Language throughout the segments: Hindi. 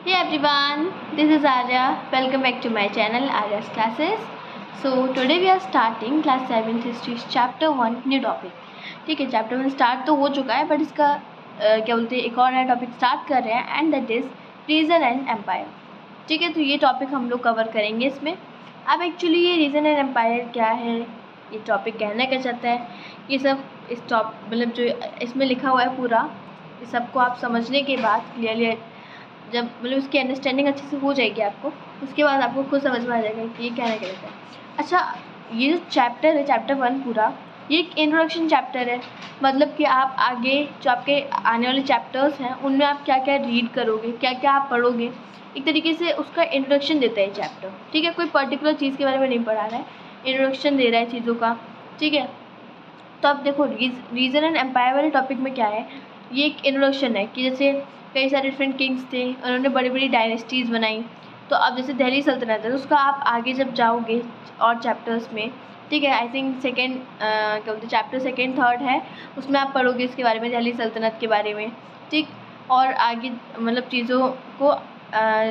Hey everyone, this is Arya. Welcome back to my channel Arya's Classes. So today we are starting class 7th history chapter 1 new topic. ठीक है, चैप्टर 1 स्टार्ट तो हो चुका है बट इसका क्या बोलते हैं एक और नया टॉपिक स्टार्ट कर रहे हैं and that is region and empire. ठीक है, तो ये टॉपिक हम लोग कवर करेंगे इसमें. अब एक्चुअली ये रीजन एंड एम्पायर क्या है, ये टॉपिक कहना क्या चाहता है, ये सब इस मतलब जो इसमें लिखा हुआ है पूरा, इस सबको आप समझने के बाद क्लियरली जब मतलब उसकी अंडरस्टैंडिंग अच्छे से हो जाएगी आपको, उसके बाद आपको खुद समझ में आ जाएगा कि ये कहना क्या रहता है. अच्छा, ये जो चैप्टर है चैप्टर 1 पूरा ये एक इंट्रोडक्शन चैप्टर है. मतलब कि आप आगे जो आपके आने वाले चैप्टर्स हैं उनमें आप क्या क्या रीड करोगे, क्या क्या आप पढ़ोगे, एक तरीके से उसका इंट्रोडक्शन देता है चैप्टर. ठीक है, कोई पर्टिकुलर चीज़ के बारे में नहीं पढ़ा रहा है, इंट्रोडक्शन दे रहा है चीज़ों का. ठीक है, तो अब देखो रीजन एंड एम्पायर वाले टॉपिक में क्या है, ये एक इंट्रोडक्शन है कि जैसे कई सारे डिफरेंट किंग्स थे, उन्होंने बड़ी बड़ी डायनेस्टीज़ बनाई. तो अब जैसे दिल्ली सल्तनत है तो उसका आप आगे जब जाओगे और चैप्टर्स में, ठीक है, आई थिंक सेकेंड क्या बोलते हैं चैप्टर 2, 3 है, उसमें आप पढ़ोगे इसके बारे में, दिल्ली सल्तनत के बारे में. ठीक, और आगे मतलब चीज़ों को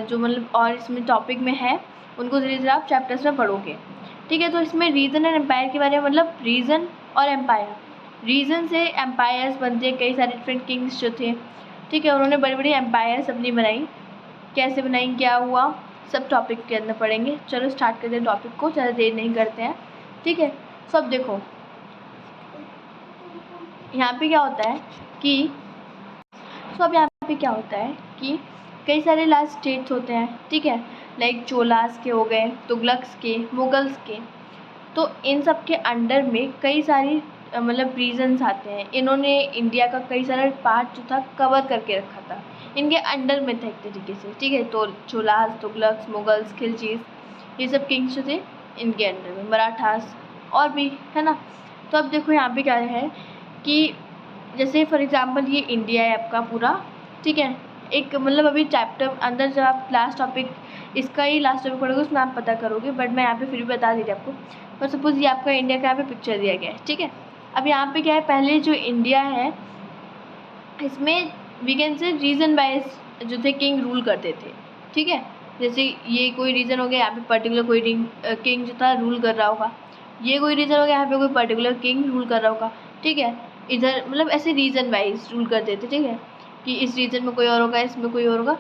जो मतलब और इसमें टॉपिक में है उनको धीरे धीरे आप चैप्टर्स में पढ़ोगे. ठीक है, तो इसमें रीजन एंड एम्पायर के बारे में, मतलब रीजन और एम्पायर, रीजन से एम्पायर्स बनते हैं, कई सारे डिफरेंट किंग्स जो थे. ठीक है, उन्होंने बड़ी बड़ी एम्पायर्स अपनी बनाई, कैसे बनाई, क्या हुआ, सब टॉपिक के अंदर पढ़ेंगे. चलो स्टार्ट करते हैं टॉपिक को, ज़्यादा देर नहीं करते हैं. ठीक है, सब देखो यहाँ पे क्या होता है कि अब यहाँ पे क्या होता है कि कई सारे लार्ज स्टेट्स होते हैं. ठीक है, लाइक चोलास के हो गए, तुगलक्स के, मुगल्स के. तो इन सब के अंडर में कई सारी मतलब रीजन्स आते हैं. इन्होंने इंडिया का कई सारा पार्ट जो था कवर करके रखा था, इनके अंडर में था एक तरीके से. ठीक है, तो चोलास, तुगलक्स, मुगल्स, खिलजीज, ये सब किंग्स जो थे इनके अंडर में, मराठास और भी है ना. तो अब देखो यहाँ पे क्या है कि जैसे फॉर एग्जांपल ये इंडिया है आपका पूरा. ठीक है, एक मतलब अभी चैप्टर अंदर जब आप लास्ट टॉपिक, इसका ही लास्ट टॉपिक पढ़ोगे उसमें आप पता करोगे, बट मैं यहाँ पे फिर भी बता दी थी आपको. पर सपोज़ ये आपका इंडिया का यहाँ पे पिक्चर दिया गया है. ठीक है, अब यहाँ पे क्या है, पहले जो इंडिया है इसमें we can say region wise जो थे किंग रूल करते थे. ठीक है, जैसे ये कोई रीजन हो गया, यहाँ पे पर्टिकुलर कोई किंग जो था रूल कर रहा होगा. ये कोई रीजन हो गया, यहाँ पे कोई पर्टिकुलर किंग रूल कर रहा होगा. ठीक है, इधर मतलब ऐसे रीजन वाइज रूल करते थे. ठीक है, कि इस रीजन में कोई और होगा, इसमें कोई और होगा,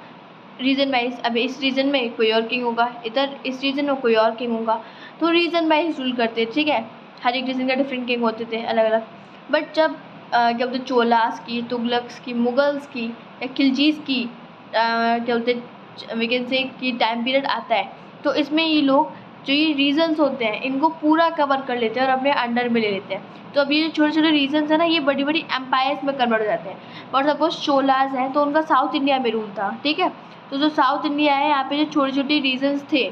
रीजन वाइज. अब इस रीजन में कोई और किंग होगा, इधर इस रीजन में कोई और किंग होगा, तो रीजन वाइज रूल करते. ठीक है, हर एक रीजन का डिफरेंट किंग होते थे अलग अलग. बट जब क्या बोलते चोलास की, तुगलक्स की, मुगल्स की या खिलजीज की क्या बोलते वी कैन से कि टाइम पीरियड आता है, तो इसमें ये लोग जो ये रीजन्स होते हैं इनको पूरा कवर कर लेते हैं और अपने अंडर में ले लेते हैं. तो अब ये जो छोटे छोटे रीजन्स हैं ना, ये बड़ी बड़ी एम्पायर्स में कन्वर्ट हो जाते हैं. और सपोज चोलास हैं तो उनका साउथ इंडिया में रूल था. ठीक है, तो जो साउथ इंडिया है यहाँ पे जो छोटे छोटे रीजन्स थे,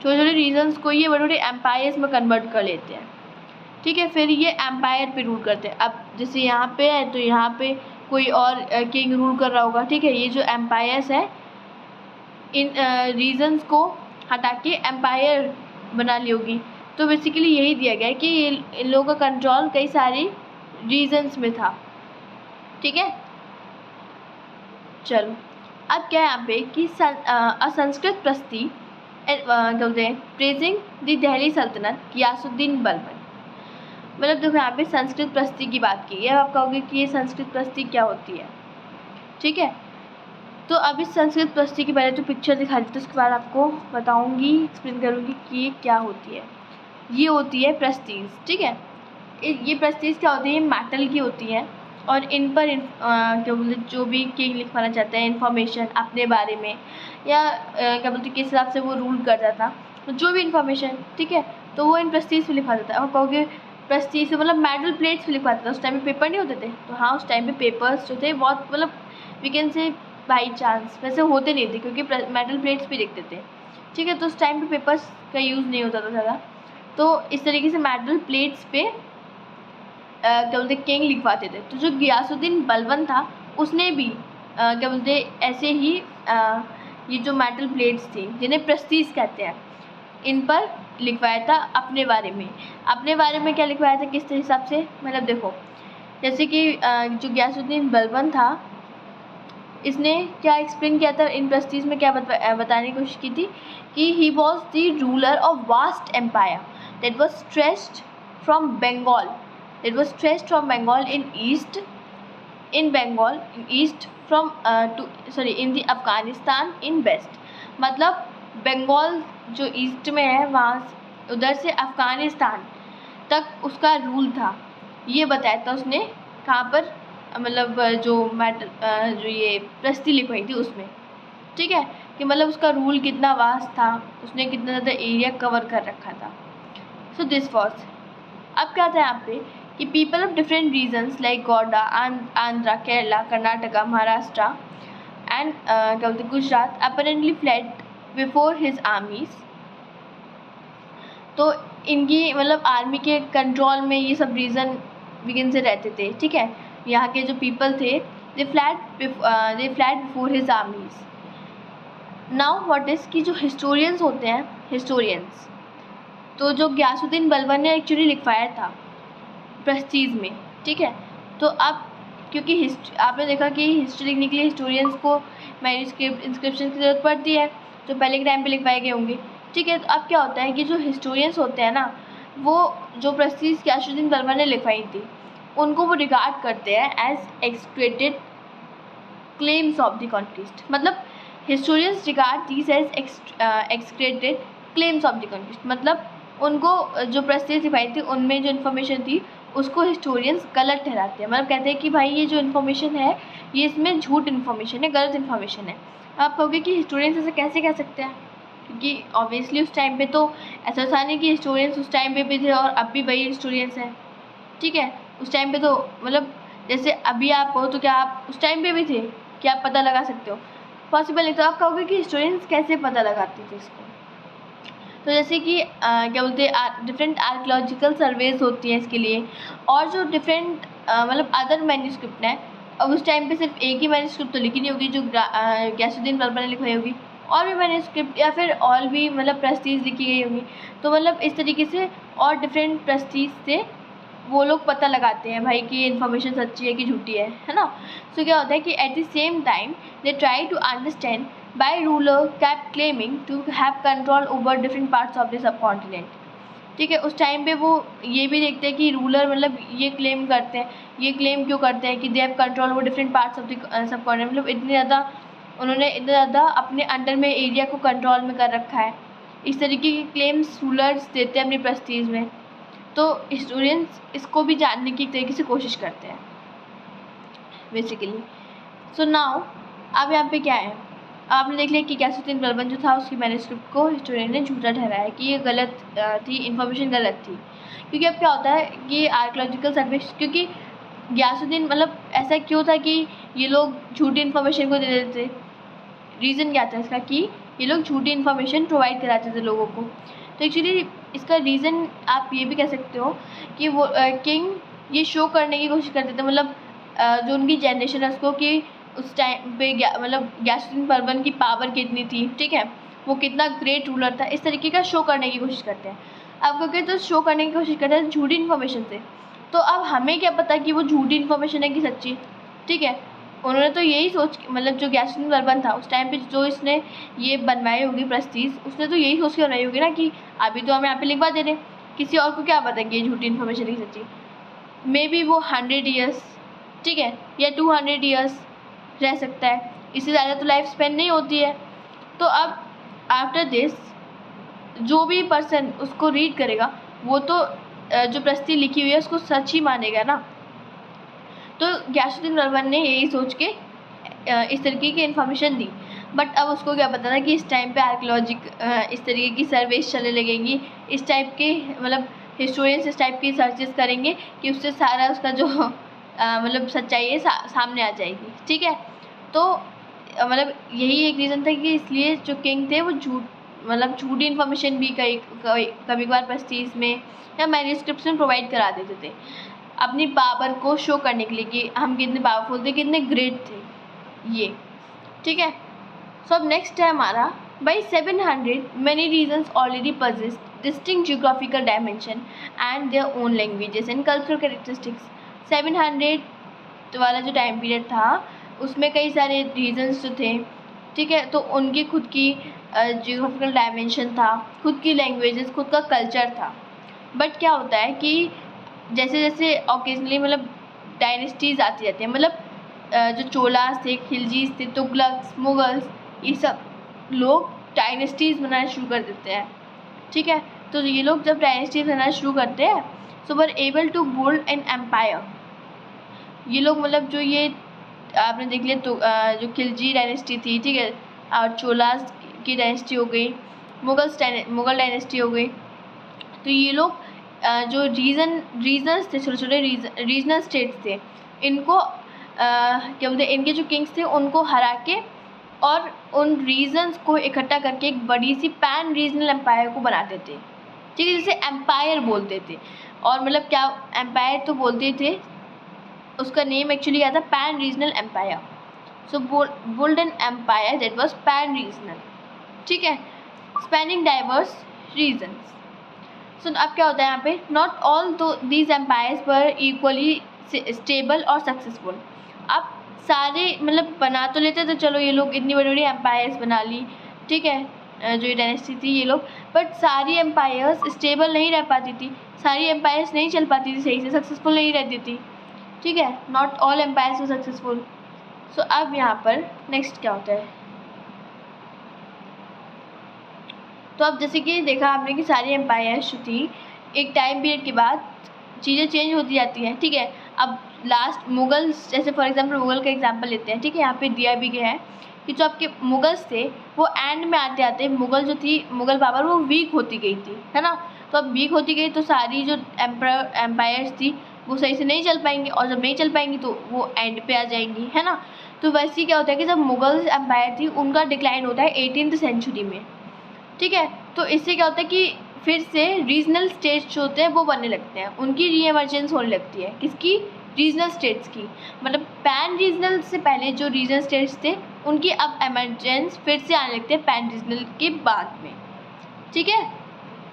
छोटे छोटे रीजन्स को ये बड़े बड़े एम्पायर्स में कन्वर्ट कर लेते हैं. ठीक है, फिर ये एम्पायर पे रूल करते हैं. अब जैसे यहाँ पे है तो यहाँ पे कोई और किंग रूल कर रहा होगा. ठीक है, ये जो एम्पायर्स है इन रीजन्स को हटा के एम्पायर बना ली होगी. तो बेसिकली यही दिया गया है कि इन लोगों का कंट्रोल कई सारे रीजन्स में था. ठीक है, चलो अब क्या है यहाँ पे कि असंस्कृत प्रस्ती क्या बोलते हैं प्रेजिंग द दिल्ली सल्तनत गियासुद्दीन बलबन. मतलब देखो यहाँ पे संस्कृत प्रस्ती की बात की है. आप कहोगे कि ये संस्कृत प्रस्ती क्या होती है. ठीक है, तो अब इस संस्कृत प्रस्ती की पहले तो पिक्चर दिखा दी, तो उसके बाद आपको बताऊंगी, एक्सप्लेन करूंगी कि ये क्या होती है. ये होती है प्रस्तीज. ठीक है, ये प्रस्तीज क्या होती है, ये मेटल की होती है और इन पर क्या बोलते जो भी किंग लिखवाना चाहते हैं इन्फॉर्मेशन अपने बारे में या क्या बोलते किस हिसाब से वो रूल करता था, तो जो भी इन्फॉर्मेशन, ठीक है, तो वो इन प्रस्तीज पे लिखा जाता है. और कहोगे प्रस्तीज से मतलब मेटल प्लेट्स पे लिखवाते थे. उस टाइम पे पेपर नहीं होते थे, तो हाँ उस टाइम पे पेपर्स जो थे बहुत मतलब we can say by chance, वैसे होते नहीं थे क्योंकि मेटल प्लेट्स पे लिखते थे. ठीक है, तो उस टाइम पे पेपर्स का यूज़ नहीं होता था ज़्यादा, तो इस तरीके से मेटल प्लेट्स पे क्या बोलते किंग लिखवाते थे. तो जो गियासुद्दीन बलबन था उसने भी क्या बोलते ऐसे ही ये जो मेटल प्लेट्स थी जिन्हें प्रस्तीज कहते हैं, इन पर लिखवाया था अपने बारे में. अपने बारे में क्या लिखवाया था, किस हिसाब से, मतलब देखो जैसे कि जो गियासुद्दीन बलबन था इसने क्या एक्सप्लेन किया था इन प्रेस्टीज में, क्या बताने की कोशिश की थी कि he was the ruler of vast empire that was stressed from Bengal, in east from in the Afghanistan in west। मतलब बंगाल जो ईस्ट में है वहाँ उधर से अफ़गानिस्तान तक उसका रूल था। ये बताया था उसने कहाँ पर, मतलब जो ये प्रस्ती लिखवाई थी उसमें, ठीक है, कि मतलब उसका रूल कितना वास्ट था, उसने कितना ज़्यादा एरिया कवर कर रखा था। So this was. अब क्या था यहाँ पे कि people of different regions like Gauda, Andhra, Kerala, Karnataka, Maharashtra and क्या बोलते Gujarat apparently fled before his armies. तो इनकी मतलब आर्मी के कंट्रोल में ये सब रीजन बिगिन से रहते थे, ठीक है। यहाँ के जो पीपल थे they fled before his armies. Now what is कि जो हिस्टोरियंस होते हैं, हिस्टोरियंस तो जो गयासुद्दीन बलबन ने एक्चुअली लिखवाया था प्रेस्टीज में, ठीक है। तो अब क्योंकि आपने देखा कि हिस्ट्री लिखने के लिए हिस्टोरियंस को मैन्युस्क्रिप्ट, इंस्क्रिप्शन की ज़रूरत पड़ती है जो पहले के टाइम पे लिखवाए गए होंगे, ठीक है। तो अब क्या होता है कि जो हिस्टोरियंस होते हैं ना, वो जो प्रेस्टीज गयासुद्दीन बलबन ने लिखवाई थी उनको वो रिगार्ड करते हैं as exaggerated claims of the conquest. मतलब historians regard these as exaggerated claims of the conquest. मतलब उनको जो प्रेस्टीज लिखवाई थी उनमें जो इन्फॉर्मेशन थी उसको हिस्टोरियंस गलत ठहराते हैं। मतलब कहते हैं कि भाई ये जो इन्फॉर्मेशन है ये इसमें झूठ इन्फॉर्मेशन है, गलत इन्फॉर्मेशन है। आप कहोगे कि हिस्टोरियंस ऐसे कैसे कह सकते हैं, क्योंकि ऑब्वियसली उस टाइम पे तो ऐसा था नहीं कि हिस्टोरियंस उस टाइम पे भी थे और अब भी वही हिस्टोरियंस हैं, ठीक है। उस टाइम पे तो मतलब जैसे अभी आप हो तो क्या आप उस टाइम पे भी थे कि आप पता लगा सकते हो? पॉसिबल नहीं। तो आप कहोगे कि हिस्टोरियंस कैसे पता लगाते थे इसको? तो जैसे कि क्या बोलते हैं डिफरेंट आर्कियोलॉजिकल सर्वेज होती हैं इसके लिए, और जो डिफरेंट मतलब अदर मैन्युस्क्रिप्ट हैं। अब उस टाइम पे सिर्फ एक ही मैन्युस्क्रिप्ट तो लिखी नहीं होगी जो गयासुद्दीन बलबन ने लिखवाई होगी, और भी मैन्युस्क्रिप्ट या फिर और भी मतलब प्रेस्टीज लिखी गई होंगी। तो मतलब इस तरीके से और डिफरेंट प्रेस्टीज से वो लोग पता लगाते हैं भाई कि इन्फॉर्मेशन सच्ची है कि झूठी है ना। सो क्या होता है कि at the same time they try to understand by ruler kept claiming to have control over different parts of the subcontinent, ठीक है। उस टाइम पे वो ये भी देखते हैं कि रूलर मतलब ये क्लेम करते हैं, ये क्लेम क्यों करते हैं कि they have control over different parts of the subcontinent. मतलब उन्होंने इतना ज़्यादा अपने अंडर में एरिया को कंट्रोल में कर रखा है। इस तरीके के क्लेम्स रूलर्स देते हैं अपनी प्रेस्टीज में। तो हिस्टोरियंस इसको भी जानने की एक तरीके से कोशिश करते हैं बेसिकली। सो नाउ अब यहाँ पे क्या है, आपने देख लिया कि गयासुद्दीन बलबन जो था उसकी मैन्युस्क्रिप्ट को हिस्टोरियन ने झूठा ठहराया कि ये गलत थी, इन्फॉर्मेशन गलत थी। क्योंकि अब क्या होता है कि आर्कियोलॉजिकल सर्वे, क्योंकि गयासुद्दीन मतलब ऐसा क्यों था कि ये लोग झूठी इन्फॉर्मेशन को दे देते थे? रीज़न क्या था इसका कि ये लोग झूठी इन्फॉर्मेशन प्रोवाइड कराते थे लोगों को। तो एक्चुअली इसका रीज़न आप ये भी कह सकते हो कि वो किंग ये शो करने की कोशिश करते थे, मतलब जो उनकी जनरेशन है उसको, कि उस टाइम पे मतलब गयासुद्दीन बलबन की पावर कितनी थी, ठीक है, वो कितना ग्रेट रूलर था, इस तरीके का शो करने की कोशिश करते हैं। अब क्योंकि तो शो करने की कोशिश करते हैं झूठी इन्फॉर्मेशन से, तो अब हमें क्या पता कि वो झूठी इन्फॉर्मेशन है कि सच्ची, ठीक है। उन्होंने तो यही सोच, मतलब जो गयासुद्दीन बलबन था उस टाइम पे जो इसने ये बनवाई होगी प्रेस्टीज, उसने तो यही सोच के बनाई होगी ना कि अभी तो हम यहाँ पे लिखवा दे रहे हैं, किसी और को क्या पता कि ये झूठी इन्फॉर्मेशन है कि सच्ची। मे बी वो 100 ईयर्स, ठीक है, या 200 ईयर्स रह सकता है, इससे ज़्यादा तो लाइफ स्पेन नहीं होती है। तो अब आफ्टर दिस जो भी पर्सन उसको रीड करेगा वो तो जो प्रस्ती लिखी हुई है उसको सच ही मानेगा ना। तो गयासुद्दीन बलबन ने यही सोच के इस तरीके की इन्फॉर्मेशन दी। बट अब उसको क्या पता था कि इस टाइम पे आर्कियोलॉजिक इस तरीके की सर्वेस चलने लगेंगी, इस टाइप के मतलब हिस्टोरियंस इस टाइप की सर्चेस करेंगे कि उससे सारा उसका जो मतलब सच्चाई है सामने आ जाएगी, ठीक है। तो मतलब यही एक रीज़न था कि इसलिए जो किंग थे वो झूठी इन्फॉर्मेशन भी कभी कभार प्रेस्टीज में या मैन्युस्क्रिप्ट्स में प्रोवाइड करा देते थे अपनी पावर को शो करने के लिए कि हम कितने पावरफुल थे, कितने ग्रेट थे ये, ठीक है। सो अब नेक्स्ट है हमारा by 700 many reasons already persist distinct geographical dimension and their own languages and cultural characteristics. 700 वाला जो टाइम पीरियड था उसमें कई सारे रीजन्स जो थे, ठीक है, तो उनकी खुद की जियोग्राफिकल डायमेंशन था, खुद की लैंग्वेजेस, खुद का कल्चर था। बट क्या होता है कि जैसे जैसे ऑकेजनली मतलब डायनेस्टीज़ आती जाती हैं, मतलब जो चोलास थे, खिलजीज थे, तुगलक्स, मुगल्स, ये सब लोग डायनेस्टीज़ बनाना शुरू कर देते हैं, ठीक है। तो ये लोग जब डायनेस्टीज़ बनाना शुरू करते हैं so were able to build an empire. ये लोग मतलब जो ये आपने देख लिया तो जो खिलजी डायनेस्टी थी, ठीक है, और चोलास की डायनेस्टी हो गई, मुगल डायनेस्टी हो गई, तो ये लोग जो रीजन्स थे, छोटे छोटे रीजनल स्टेट्स थे, इनको क्या बोलते हैं, इनके जो किंग्स थे उनको हरा के और उन रीजन्स को इकट्ठा करके एक बड़ी सी पैन रीजनल एम्पायर को बनाते थे, ठीक है, जिसे एम्पायर बोलते थे। और मतलब क्या एम्पायर तो बोलते थे, उसका नेम एक्चुअली क्या था, pan regional empire. So build an empire that was pan regional, ठीक है, स्पैनिंग डाइवर्स रीजन्स। सो अब क्या होता है यहाँ पे, not all these empires were equally stable और सक्सेसफुल। अब सारे मतलब बना तो लेते, तो चलो ये लोग इतनी बड़ी बड़ी एम्पायर्स बना ली, ठीक है, जो ये डायनेस्टी थी ये लोग, बट सारी एम्पायर्स स्टेबल नहीं रह पाती थी, सारी एम्पायर्स नहीं चल पाती थी सही से, सक्सेसफुल नहीं रहती थी, ठीक है, not all empires were successful. So अब यहाँ पर नेक्स्ट क्या होता है, तो अब जैसे कि देखा आपने कि सारी एम्पायर्स जो थी एक टाइम पीरियड के बाद चीज़ें चेंज होती जाती हैं, ठीक है। अब लास्ट मुगल्स, जैसे फॉर एग्जांपल मुगल का एग्जांपल लेते हैं, ठीक है, यहाँ पे दिया भी गया है कि जो आपके मुगल्स थे वो एंड में आते आते मुगल जो थी, मुगल पावर वो वीक होती गई थी, है ना। तो अब वीक होती गई तो सारी जो एम्पायर्स थी वो सही से नहीं चल पाएंगी, और जब नहीं चल पाएंगी तो वो एंड पे आ जाएंगी, है ना। तो वैसे ही क्या होता है कि जब मुगल्स एम्पायर थी उनका डिक्लाइन होता है 18th सेंचुरी में, ठीक है। तो इससे क्या होता है कि फिर से रीजनल स्टेट्स जो होते हैं वो बनने लगते हैं, उनकी री एमर्जेंस होने लगती है, किसकी, रीजनल स्टेट्स की। मतलब पैन रीजनल से पहले जो रीजनल स्टेट्स थे उनकी अब एमर्जेंस फिर से आने लगते हैं पैन रीजनल के बाद में, ठीक है।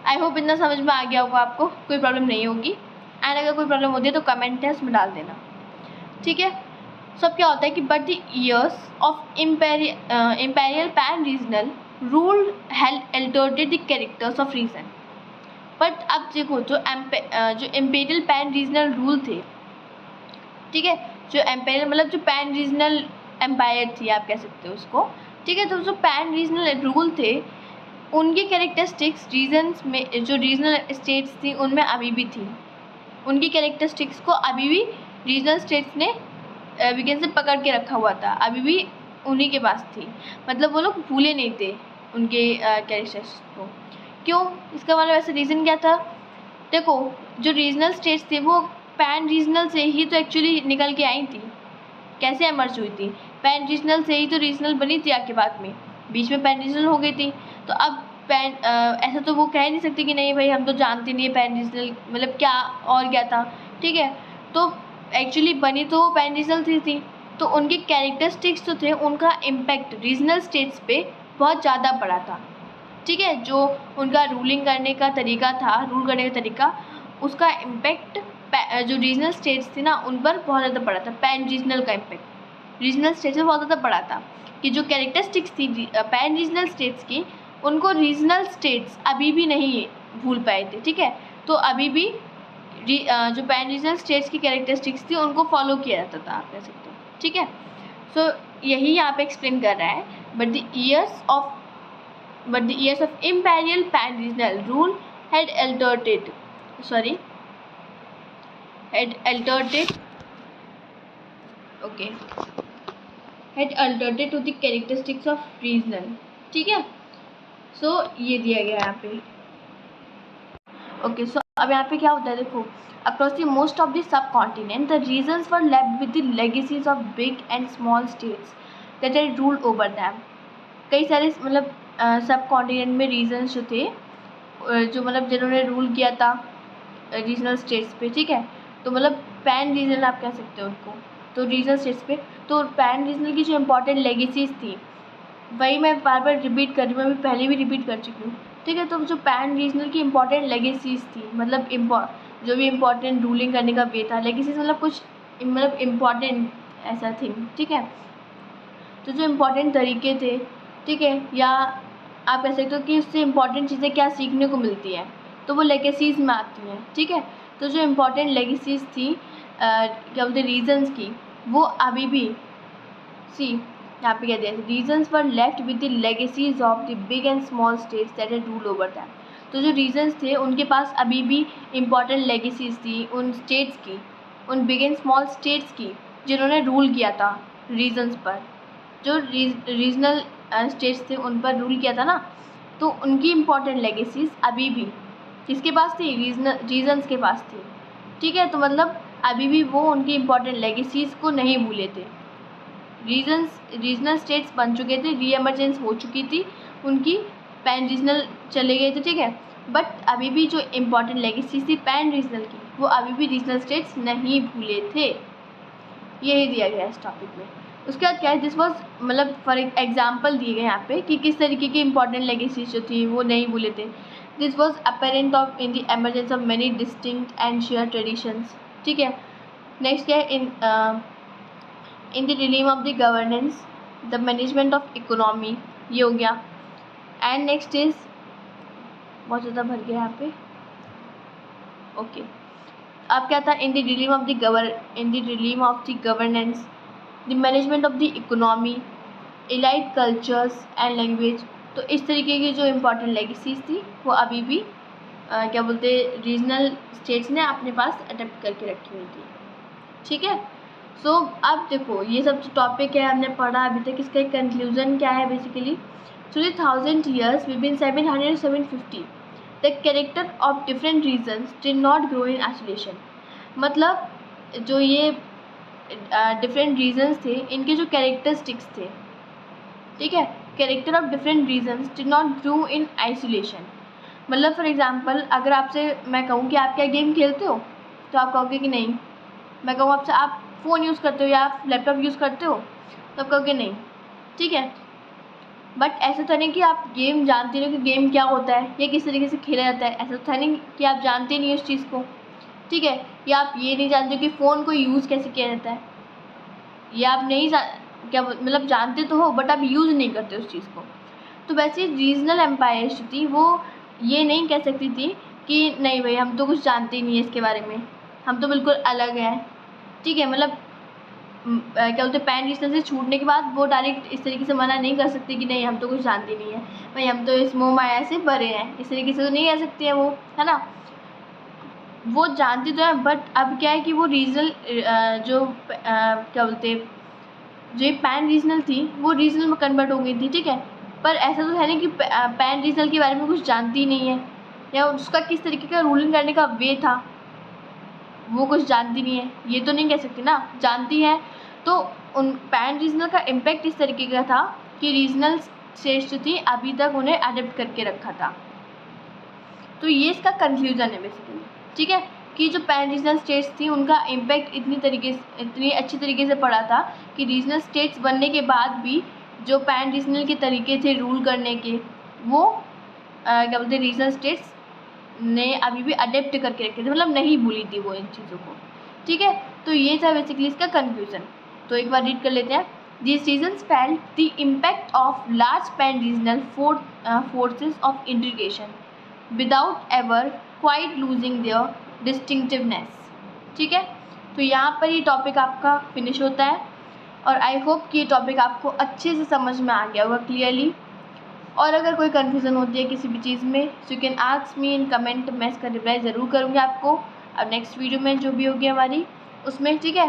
आई होप इतना समझ में आ गया होगा आपको, कोई प्रॉब्लम नहीं होगी, एंड अगर कोई प्रॉब्लम होती है तो कमेंट है उसमें डाल देना, ठीक है। सब क्या होता है कि but the years of imperial pan regional rule help alternate the characters of region. But अब देखो जो इम्पेरियल पैन रीजनल रूल थे, ठीक है, जो एम्पायर मतलब जो पैन रीजनल एम्पायर थी आप कह सकते हो उसको, ठीक है। तो जो पैन रीजनल रूल थे उनकी कैरेक्टरिस्टिक्स रीजन्स में, जो रीजनल स्टेट्स थी उनमें अभी भी थी, उनकी कैरेक्टरिस्टिक्स को अभी भी रीजनल स्टेट्स ने वीकेंड से पकड़ के रखा हुआ था, अभी भी उन्हीं के पास थी, मतलब वो लोग भूले नहीं थे उनके कैरेक्टर्स को। क्यों, इसका मतलब ऐसा रीज़न क्या था, देखो जो रीजनल स्टेट्स थे वो पैन रीजनल से ही तो एक्चुअली निकल के आई थी, कैसे एमर्ज हुई थी, पैन रीजनल से ही तो रीजनल बनी थी आगे बाद में, बीच में पैन रीजनल हो गई थी। तो अब पैन ऐसा तो वो कह नहीं सकते कि नहीं भाई हम तो जानते नहीं है पैन रीजनल मतलब क्या और क्या था, ठीक है। तो एक्चुअली बनी तो पैन रीजनल थी, तो उनके कैरेक्टरिस्टिक्स जो थे उनका इम्पैक्ट रीजनल स्टेट्स पे बहुत ज़्यादा पड़ा था, ठीक है। जो उनका रूलिंग करने का तरीका था, रूल करने का तरीका, उसका इम्पैक्ट जो रीजनल स्टेट्स थी ना उन पर बहुत ज़्यादा पड़ा था, पैन रीजनल का इम्पैक्ट रीजनल स्टेट्स में बहुत ज़्यादा पड़ा था, कि जो कैरेक्टरिस्टिक्स थी पैन रीजनल स्टेट्स की उनको रीजनल स्टेट्स अभी भी नहीं भूल पाए थे, ठीक है। तो अभी भी जो पैन रीजनल स्टेट्स की कैरेक्टरिस्टिक्स थी उनको फॉलो किया जाता था, आप कह सकते हो, ठीक है। सो यही यहाँ पे एक्सप्लेन कर रहा है, but the years of imperial pan regional rule had altered to the characteristics of regional, ठीक है। सो ये दिया गया है यहाँ पे, ओके। सो अब यहाँ पे क्या होता है, देखो across the most of the subcontinent the regions were left with the legacies of big and small states that had ruled over them। कई सारे मतलब सब कॉन्टिनेंट में रीजन्स जो थे जो मतलब जिन्होंने रूल किया था रीजनल स्टेट्स पे, ठीक है। तो मतलब पैन रीजनल आप कह सकते हो उनको, तो रीजनल स्टेट्स पे तो पैन रीजनल की जो इम्पोर्टेंट लेगेसीज थी वही मैं बार बार रिपीट कर रही हूँ, मैं पहले भी रिपीट कर चुकी हूँ, ठीक है। तो जो पैन रीजनल की इम्पोर्टेंट लेगेसीज थी, मतलब जो भी इम्पोर्टेंट रूलिंग करने का वे था, लेगेसीज मतलब कुछ मतलब इम्पोर्टेंट ऐसा थिंग, ठीक है। तो जो इम्पोर्टेंट तरीके थे, ठीक है, या आप कह सकते हो कि उससे इम्पोर्टेंट चीज़ें क्या सीखने को मिलती हैं, तो वो लेगेसीज़ में आती हैं, ठीक है। तो जो इम्पोर्टेंट लेगेसीज़ थी क्या बोलते रीजन्स की, वो अभी भी यहाँ पे क्या दिया, regions were left with the legacies of the big and small states that had rule over them. तो जो रीजन्स थे उनके पास अभी भी इम्पॉर्टेंट लेगेसीज थी उन स्टेट्स की, उन बिग एंड स्मॉल स्टेट्स की जिन्होंने रूल किया था रीजन्स पर, जो रीजनल स्टेट्स थे उन पर रूल किया था ना, तो उनकी इम्पॉर्टेंट लेगेसीज अभी भी किसके पास थी, रीजन्स के पास थी, ठीक है। तो मतलब अभी भी वो उनकी इम्पॉर्टेंट लेगेसीज को नहीं भूले थे। रीजनल स्टेट्स बन चुके थे, री एमरजेंस हो चुकी थी उनकी, पैन रीजनल चले गए थे, ठीक है। बट अभी भी जो इम्पॉर्टेंट लेगेसी थी पैन रीजनल की, वो अभी भी रीजनल स्टेट्स नहीं भूले थे। यही दिया गया इस टॉपिक में। उसके बाद क्या है, दिस वॉज मतलब फॉर एग्जाम्पल दिए गए यहाँ पे कि किस तरीके की इंपॉर्टेंट लेगेसीज जो थी वो नहीं भूले थे। This was apparent of in the emergence of many distinct and share traditions, ठीक है। नेक्स्ट क्या है, in the realm of the governance, the management of economy, ये हो गया। एंड नेक्स्ट इज बहुत ज़्यादा भर गया यहाँ पे, ओके। अब क्या था, in the realm of the governance, the management of the economy, allied cultures and language. तो इस तरीके की जो इम्पोर्टेंट लेगेसीज थी वो अभी भी क्या बोलते रीजनल स्टेट्स ने अपने पास अडॉप्ट करके रखी हुई थी, ठीक है। सो अब देखो ये सब जो टॉपिक है हमने पढ़ा अभी तक, इसका एक कंक्लूजन क्या है basically. Through 1000 years between 700 and 750 the character of different regions did not grow in isolation. मतलब जो ये डिफरेंट रीजन्स थे इनके जो कैरेक्टरिस्टिक्स थे, ठीक है, character of different regions did not grow in isolation. मतलब फॉर एग्जांपल अगर आपसे मैं कहूँ कि आप क्या गेम खेलते हो, तो आप कहोगे कि नहीं। मैं कहूँ आपसे आप फ़ोन यूज़ करते हो या आप लैपटॉप यूज़ करते हो, तो आप कहोगे नहीं, ठीक है। बट ऐसा तो नहीं कि आप गेम जानते नहीं कि गेम क्या होता है या किस तरीके से खेला जाता है, ऐसा तो नहीं कि आप जानते नहीं उस चीज़ को, ठीक है। या आप ये नहीं जानते कि फ़ोन को यूज़ कैसे किया जाता है, या आप नहीं क्या मतलब जानते तो हो बट आप यूज़ नहीं करते उस चीज़ को। तो वैसे रीजनल एम्पायर्स जो थी वो ये नहीं कह सकती थी कि नहीं भाई हम तो कुछ जानते ही नहीं है इसके बारे में, हम तो बिल्कुल अलग हैं, ठीक है। मतलब क्या बोलते हैं पैन रीजनल से छूटने के बाद वो डायरेक्ट इस तरीके से मना नहीं कर सकती कि नहीं हम तो कुछ जानते नहीं है भाई, हम तो इस मोह माया से भरे हैं, इस तरीके से तो नहीं कह सकती है वो, है ना। वो जानती तो है बट अब क्या है कि वो रीजनल जो क्या बोलते हैं जो पैन रीजनल थी वो रीजनल में कन्वर्ट हो गई थी, ठीक है। पर ऐसा तो है नहीं कि पैन रीजनल के बारे में कुछ जानती ही नहीं है, या उसका किस तरीके का रूलिंग करने का वे था वो कुछ जानती नहीं है, ये तो नहीं कह सकती ना। जानती है तो उन पैन रीजनल का इम्पैक्ट इस तरीके का था कि रीजनल स्टेट्स जो थी अभी तक उन्हें अडेप्ट करके रखा था। तो ये इसका कंक्लूजन है बेसिकली, ठीक है, कि जो पैन रीजनल स्टेट्स थी उनका इम्पैक्ट इतनी अच्छी तरीके से पड़ा था कि रीजनल स्टेट्स बनने के बाद भी जो पैन रीजनल के तरीके थे रूल करने के वो क्या बोलते रीजनल स्टेट्स ने अभी भी अडेप्ट करके रखे थे, मतलब नहीं भूली थी वो इन चीज़ों को, ठीक है। तो ये था बेसिकली इसका कंक्लूजन। तो एक बार रीड कर लेते हैं। These regions felt the impact of large pan regional forces of integration without ever quite losing their distinctiveness, ठीक है। तो यहाँ पर ये टॉपिक आपका फिनिश होता है और आई होप कि ये टॉपिक आपको अच्छे से समझ में आ गया होगा क्लियरली। और अगर कोई कन्फ्यूज़न होती है किसी भी चीज़ में so you can ask me in comment, मैं इसका रिप्लाई ज़रूर करूँगी आपको अब नेक्स्ट वीडियो में जो भी होगी हमारी उसमें, ठीक है।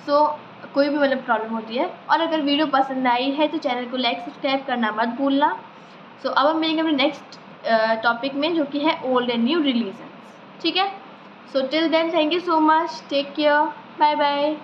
सो कोई भी मतलब प्रॉब्लम होती है और अगर वीडियो पसंद आई है तो चैनल को लाइक सब्सक्राइब करना मत भूलना। सो अब हम मिलेंगे अपने नेक्स्ट टॉपिक में जो कि है ओल्ड एंड न्यू रिलीजन्स, ठीक है। So till then thank you so much, take care, bye bye.